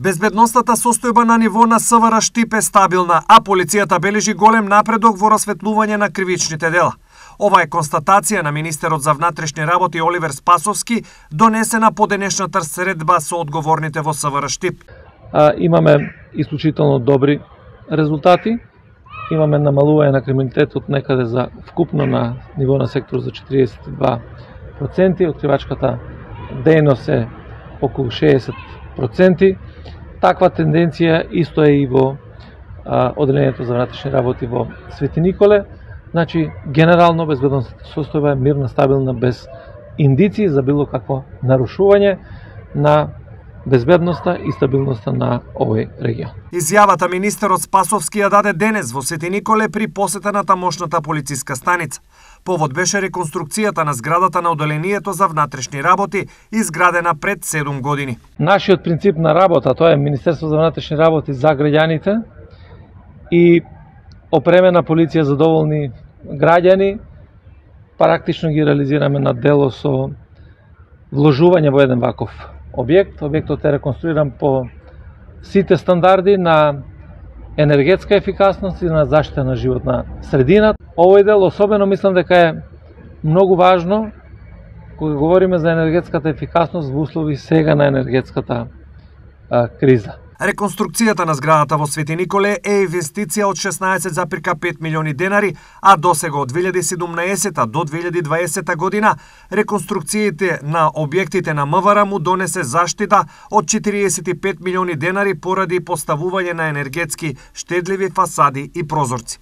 Безбедностната состојба на ниво на СВР Штип е стабилна, а полицијата бележи голем напредок во расветлување на кривичните дела. Ова е констатација на министерот за внатрешни работи Оливер Спасовски, донесена по денешната средба со одговорните во СВР Штип. Имаме исклучително добри резултати. Имаме намалување на криминалитетот некаде за вкупно на ниво на сектор за 42%, откривачката дејност е околу 60%. Таква тенденција исто е и во Оделението за внатрешни работи во Свети Николе. Значи, генерално безбедностната состојба е мирна, стабилна, без индиции за било какво нарушување на безбедноста и стабилноста на овој регион. Изјавата министерот Спасовски ја даде денес во Свети Николе при посета на тамошната полициска станица. Повод беше реконструкцијата на зградата на Оделението за внатрешни работи, изградена пред 7 години. Нашиот принцип на работа, тоа е Министерство за внатрешни работи за граѓаните и опремена полиција за доволни граѓани, практично ги реализираме на дело со вложување во еден ваков објект. Објектот е реконструиран по сите стандарди на енергетска ефикасност и на заштита на животна средина. Овој дел особено мислам дека е многу важно кога говориме за енергетската ефикасност во услови сега на енергетската криза. Реконструкцијата на зградата во Свети Николе е инвестиција од 16,5 милиони денари, а досега од 2017 до 2020 година реконструкциите на објектите на МВР му донесе заштита од 45 милиони денари поради поставување на енергетски штедливи фасади и прозорци.